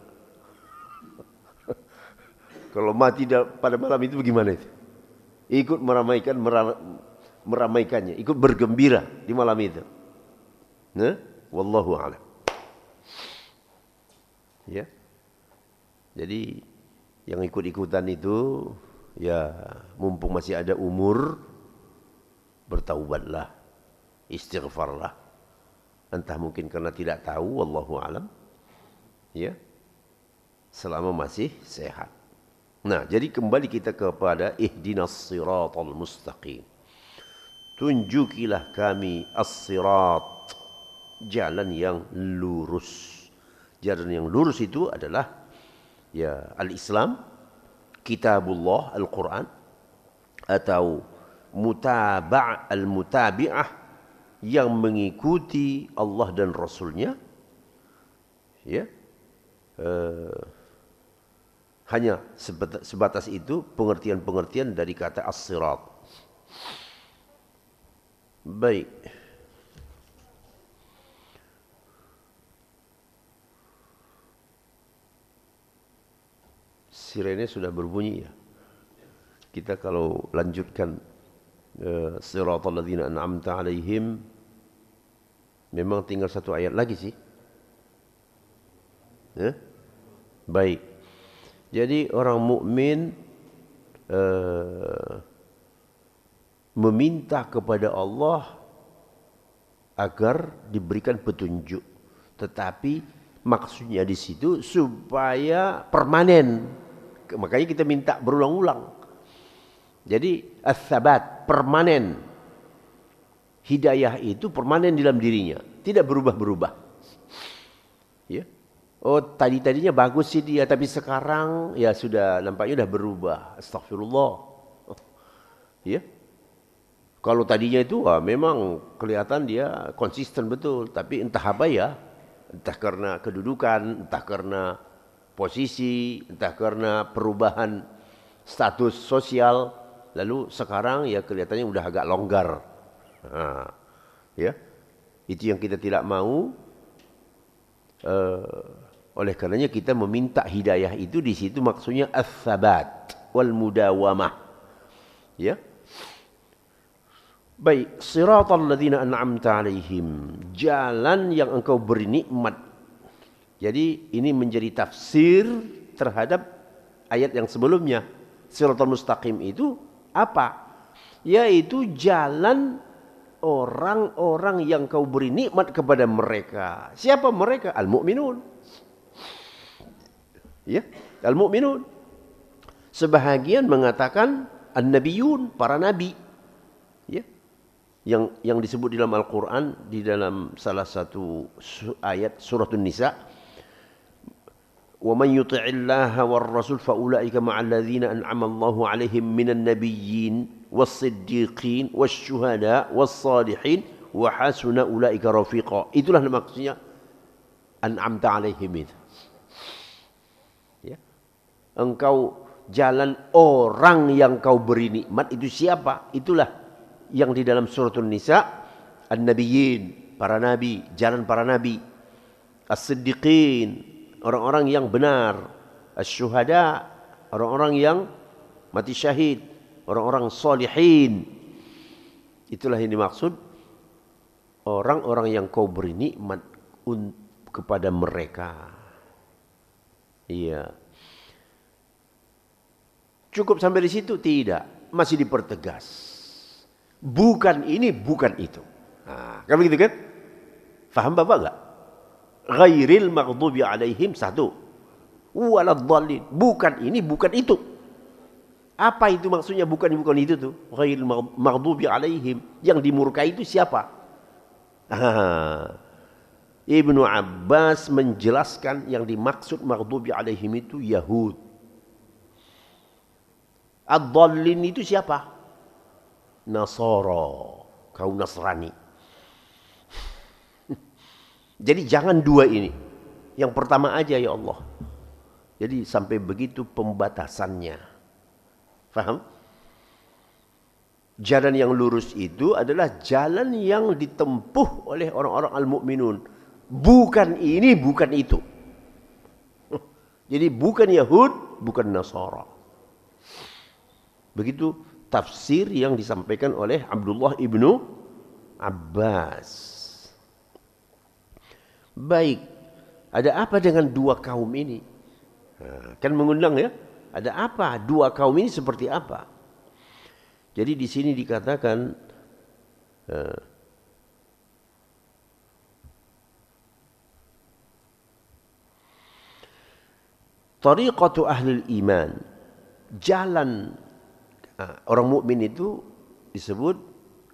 Kalau mati pada malam itu bagaimana itu? Ikut meramaikannya, ikut bergembira di malam itu. Nah, wallahu a'lam. Ya. Jadi yang ikut-ikutan itu ya mumpung masih ada umur bertaubatlah, istighfarlah. Entah mungkin karena tidak tahu, wallahu alam. Ya. Selama masih sehat. Nah, jadi kembali kita kepada ihdinas siratal mustaqim. Tunjukilah kami as-sirat, jalan yang lurus. Jalan yang lurus itu adalah ya al-Islam, kitabullah, Al-Quran, atau al-mutabi'ah, yang mengikuti Allah dan Rasulnya, ya, hanya sebatas itu pengertian-pengertian dari kata as-sirat. Baik. Sirene sudah berbunyi ya. Kita kalau lanjutkan siratal ladzina an'amta 'alaihim, memang tinggal satu ayat lagi sih. Baik. Jadi orang mukmin meminta kepada Allah agar diberikan petunjuk. Tetapi maksudnya di situ supaya permanen. Makanya kita minta berulang-ulang. Jadi as-sabat, permanen. Hidayah itu permanen dalam dirinya, tidak berubah-berubah. Ya. Oh, tadinya bagus sih dia, tapi sekarang ya sudah nampaknya sudah berubah. Astagfirullah. Ya. Kalau tadinya itu memang kelihatan dia konsisten betul, tapi entah apa ya, entah karena kedudukan, entah karena posisi, entah karena perubahan status sosial, lalu sekarang ya kelihatannya udah agak longgar. Nah, ya, itu yang kita tidak mau. Oleh karenanya kita meminta hidayah itu di situ maksudnya ats-tsabat wal mudawamah. Ya. Baik, siratal ladzina an'amta alaihim, jalan yang engkau beri nikmat. Jadi ini menjadi tafsir terhadap ayat yang sebelumnya. Siratal mustaqim itu apa? Yaitu jalan orang-orang yang kau beri nikmat kepada mereka. Siapa mereka? Al-mu'minun. Ya, al-mu'minun. Sebahagian mengatakan an-nabiyun, para nabi. Ya. Yang disebut di dalam Al-Qur'an di dalam salah satu ayat suratun Nisa, wa man yuti'illaha war rasul fa ulaika ma'al ladzina an'ama Allahu 'alaihim minan nabiyyin was-siddiqin wasyuhada was-salihin wa hasuna ulaika rafiqa. Itulah maksudnya an'amta 'alaihim itu. Ya. Engkau jalan orang yang kau beri nikmat itu siapa? Itulah yang di dalam suratul Nisa, an-nabiyyin, para nabi, jalan para nabi, as-siddiqin, orang-orang yang benar, asy-syuhada, orang-orang yang mati syahid, orang-orang salihin. Itulah yang dimaksud orang-orang yang kau beri nikmat kepada mereka. Iya. Cukup sampai di situ? Tidak, masih dipertegas. Bukan ini, bukan itu. Nah, kan begitu kan? Faham Bapak enggak? Ghairil maghdubi alaihim, satu. Waladdallin, bukan ini, bukan itu. Apa itu maksudnya bukan itu tuh? Ghairil maghdubi alaihim, yang dimurkai itu siapa? Ibnu Abbas menjelaskan yang dimaksud maghdubi alaihim itu Yahud. Ad-dallin itu siapa? Nasara, kaum Nasrani. Jadi jangan dua ini. Yang pertama aja ya Allah. Jadi sampai begitu pembatasannya. Faham? Jalan yang lurus itu adalah jalan yang ditempuh oleh orang-orang al-mu'minun. Bukan ini, bukan itu. Jadi bukan Yahud, bukan Nasara. Begitu tafsir yang disampaikan oleh Abdullah ibnu Abbas. Baik, ada apa dengan dua kaum ini? Nah, kan mengundang ya. Ada apa? Dua kaum ini seperti apa? Jadi di sini dikatakan tariqatu ahlul iman, jalan orang mukmin itu disebut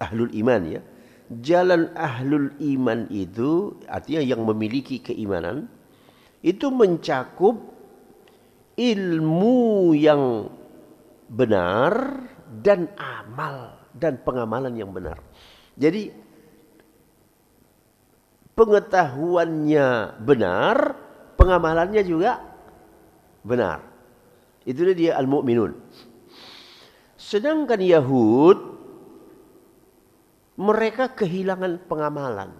ahlul iman ya. Jalan ahlul iman itu artinya yang memiliki keimanan itu mencakup ilmu yang benar dan amal dan pengamalan yang benar. Jadi pengetahuannya benar, pengamalannya juga benar. Itulah dia al-mu'minun. Sedangkan Yahud, mereka kehilangan pengamalan.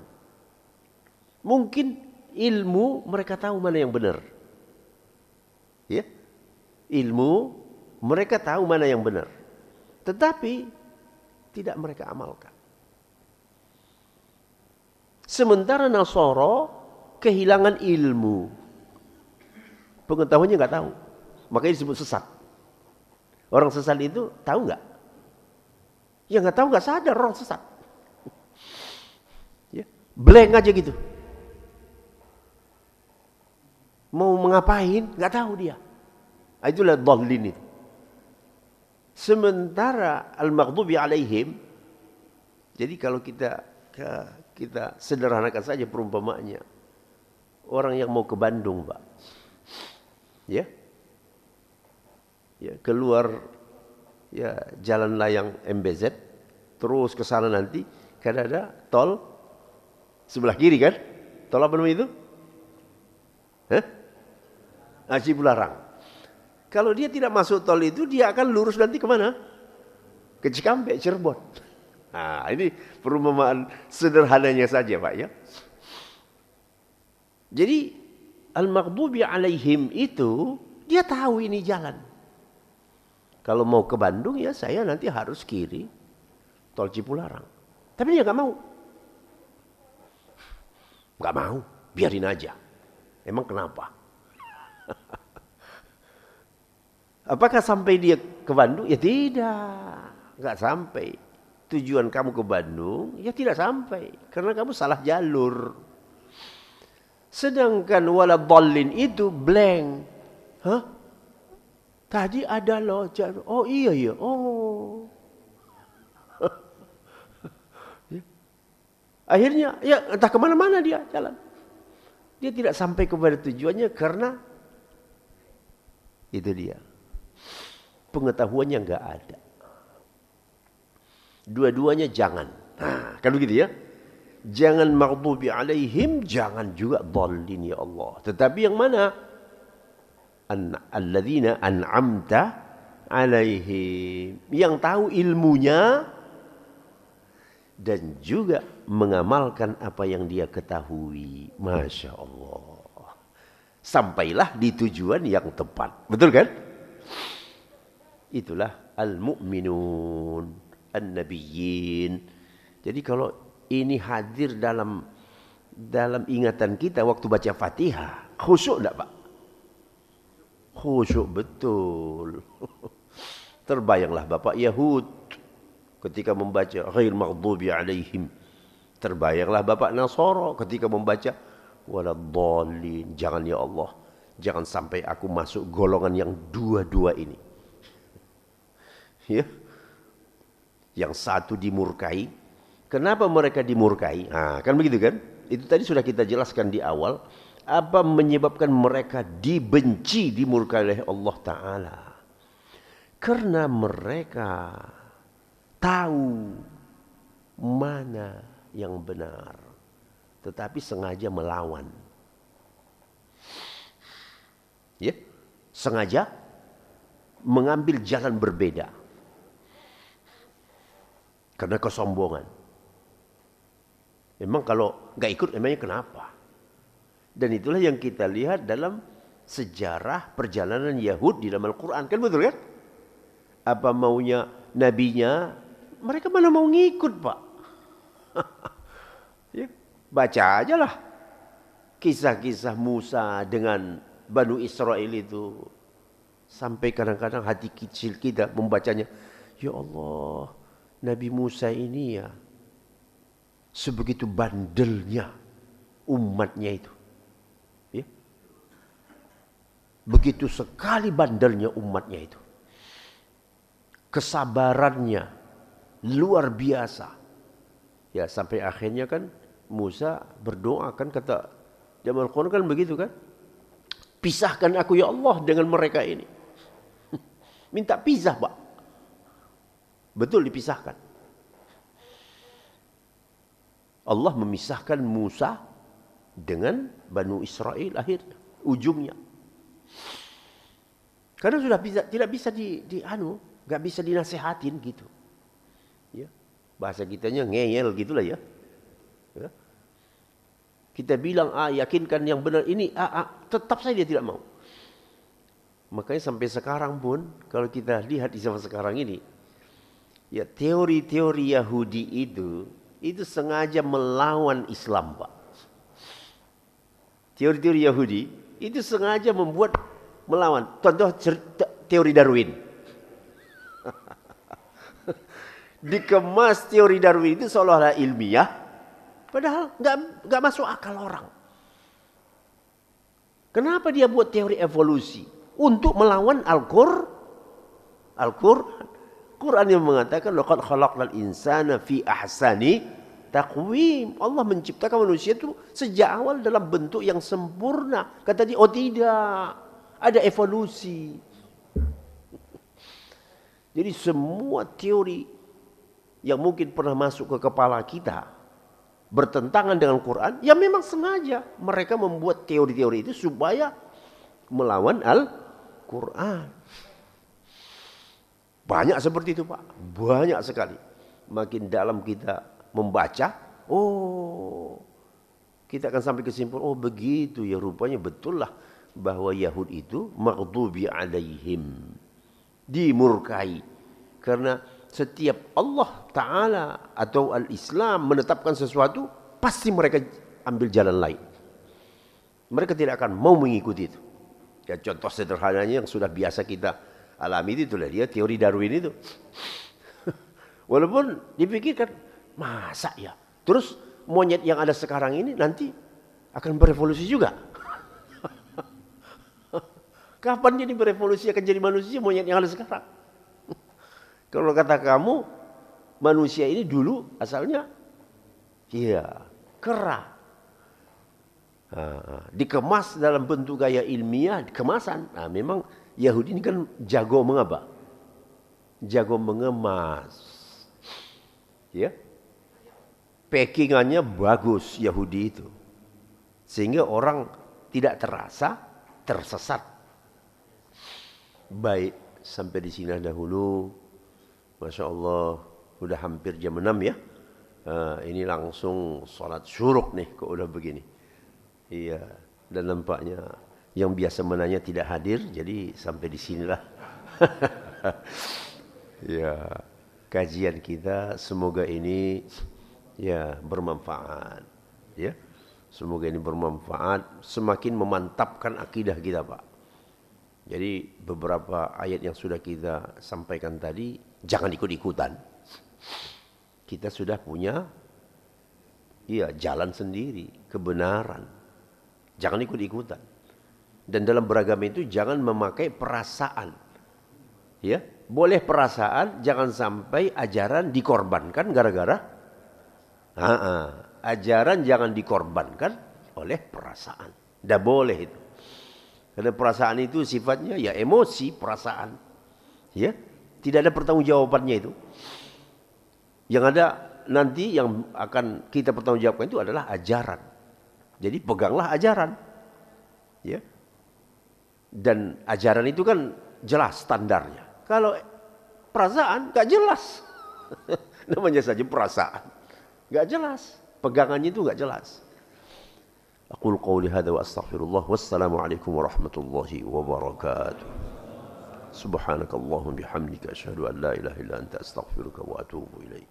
Mungkin ilmu mereka tahu mana yang benar. Ya? Ilmu mereka tahu mana yang benar. Tetapi tidak mereka amalkan. Sementara Nasara kehilangan ilmu. Pengetahuannya enggak tahu. Makanya disebut sesat. Orang sesat itu tahu enggak? Ya enggak tahu, enggak sadar orang sesat. Ya, blank aja gitu. Mau mengapain enggak tahu dia. Itulah dhallin itu. Sementara al-maghdubi alaihim, jadi kalau kita sederhanakan saja perumpamaannya. orang yang mau ke Bandung, Pak. Ya. Ya, keluar ya jalan layang MBZ terus ke sana nanti kan ada tol sebelah kiri kan? Tol apa namanya itu? Hah? Cipularang. Kalau dia tidak masuk tol itu dia akan lurus nanti kemana? Ke Cikampek, Cirebon. Nah, ini perumpamaan sederhananya saja, Pak ya. Jadi al-maghdubi alaihim itu dia tahu ini jalan. Kalau mau ke Bandung ya saya nanti harus kiri tol Cipularang. Tapi dia nggak mau. Nggak mau, biarin aja. Emang kenapa? Apakah sampai dia ke Bandung? Ya tidak, nggak sampai. Tujuan kamu ke Bandung ya tidak sampai karena kamu salah jalur. Sedangkan wala dhalin itu blank. Hah? Tadi ada loh. Oh iya. Oh. Akhirnya ya entah kemana-mana dia jalan. Dia tidak sampai kepada tujuannya karena itu dia. Pengetahuannya enggak ada. Dua-duanya jangan. Nah, kan begitu ya. Jangan maghdubi alaihim, jangan juga dhalin ya Allah. Tetapi yang mana? Alladzina an'amta alaihim. Yang tahu ilmunya dan juga mengamalkan apa yang dia ketahui. Masya Allah. Sampailah di tujuan yang tepat. Betul kan? Itulah al-mu'minun, an-nabiyyin. Jadi kalau ini hadir dalam ingatan kita waktu baca Fatihah, khusyuk enggak, Pak? Khusyuk betul. Terbayanglah Bapak Yahud ketika membaca ghair maghdubi alaihim. Terbayanglah Bapak Nasara ketika membaca waladhdallin. Jangan ya Allah, jangan sampai aku masuk golongan yang dua-dua ini. Ya. Yang satu dimurkai. Kenapa mereka dimurkai? Nah, kan begitu kan? Itu tadi sudah kita jelaskan di awal. Apa menyebabkan mereka dibenci, dimurkai oleh Allah Ta'ala? Karena mereka tahu mana yang benar, tetapi sengaja melawan. Ya, sengaja mengambil jalan berbeda. Karena kesombongan. Memang kalau nggak ikut emangnya kenapa? Dan itulah yang kita lihat dalam sejarah perjalanan Yahud di dalam Al-Quran. Kan betul kan? Apa maunya nabinya? Mereka mana mau ngikut, Pak? Ya, baca aja lah. Kisah-kisah Musa dengan Banu Israel itu. Sampai kadang-kadang hati kecil kita membacanya. Ya Allah, Nabi Musa ini ya sebegitu bandelnya umatnya itu. Ya. Begitu sekali bandelnya umatnya itu. Kesabarannya luar biasa. Ya sampai akhirnya kan Musa berdoa kan kata Jamal Quran kan begitu kan. Pisahkan aku ya Allah dengan mereka ini. Minta pisah, Pak. Betul dipisahkan. Allah memisahkan Musa dengan Banu Israel akhirnya. Ujungnya. Karena sudah tidak bisa gak bisa dinasehatin gitu. Ya. Bahasa kitanya ngeyel gitulah ya. Ya. Kita bilang yakinkan yang benar ini tetap saja dia tidak mau. Makanya sampai sekarang pun kalau kita lihat di zaman sekarang ini ya teori-teori Yahudi itu sengaja melawan Islam, Pak. Teori-teori Yahudi itu sengaja melawan. Contoh teori Darwin. Dikemas teori Darwin itu seolah-olah ilmiah, padahal nggak masuk akal orang. Kenapa dia buat teori evolusi? Untuk melawan Al-Quran. Quran yang mengatakan laqad khalaqnal insana fi ahsani takwim. Allah menciptakan manusia itu sejak awal dalam bentuk yang sempurna. Kata dia, oh tidak, ada evolusi. Jadi semua teori yang mungkin pernah masuk ke kepala kita bertentangan dengan Quran, ya memang sengaja mereka membuat teori-teori itu supaya melawan Al-Quran. Banyak seperti itu Pak, banyak sekali. Makin dalam kita membaca, oh kita akan sampai kesimpulan, oh begitu ya, rupanya betul lah bahwa Yahud itu maghdubi alaihim, dimurkai. Karena setiap Allah Ta'ala atau Al-Islam menetapkan sesuatu, pasti mereka ambil jalan lain. Mereka tidak akan mau mengikuti itu. Ya, contoh sederhananya yang sudah biasa kita alami itu itulah dia teori Darwin itu. Walaupun dipikirkan, masa ya? Terus monyet yang ada sekarang ini nanti akan berevolusi juga. Kapan jadi berevolusi akan jadi manusia monyet yang ada sekarang? Kalau kata kamu, manusia ini dulu asalnya, iya, kera. Dikemas dalam bentuk gaya ilmiah, kemasan. Nah, memang Yahudi ini kan jago mengapa? Jago mengemas. Ya, packingannya bagus Yahudi itu, sehingga orang tidak terasa tersesat. Baik, sampai di sini dahulu. Masya Allah, udah hampir jam 6 ya. Ini langsung sholat syuruk nih, kok udah begini. Iya, dan nampaknya yang biasa menanya tidak hadir, jadi sampai di sinilah. Ya, kajian kita semoga ini ya bermanfaat. Ya, semoga ini bermanfaat, semakin memantapkan akidah kita Pak. Jadi beberapa ayat yang sudah kita sampaikan tadi, jangan ikut-ikutan. Kita sudah punya jalan sendiri, kebenaran. Jangan ikut-ikutan. Dan dalam beragama itu jangan memakai perasaan. Ya, boleh perasaan, jangan sampai ajaran dikorbankan gara-gara ajaran jangan dikorbankan oleh perasaan. Tidak boleh itu. Karena perasaan itu sifatnya ya emosi, perasaan. Ya, tidak ada pertanggungjawabannya itu. Yang ada nanti yang akan kita pertanggungjawabkan itu adalah ajaran. Jadi peganglah ajaran. Ya. Dan ajaran itu kan jelas standarnya. Kalau perasaan gak jelas. Namanya saja perasaan. Gak jelas. Pegangannya itu gak jelas. Aqul qawli hadha wa astaghfirullah. Wassalamualaikum warahmatullahi wabarakatuh. Subhanakallahumma bihamdika asyhadu an la ilaha illa anta astaghfiruka wa atubu ilaik.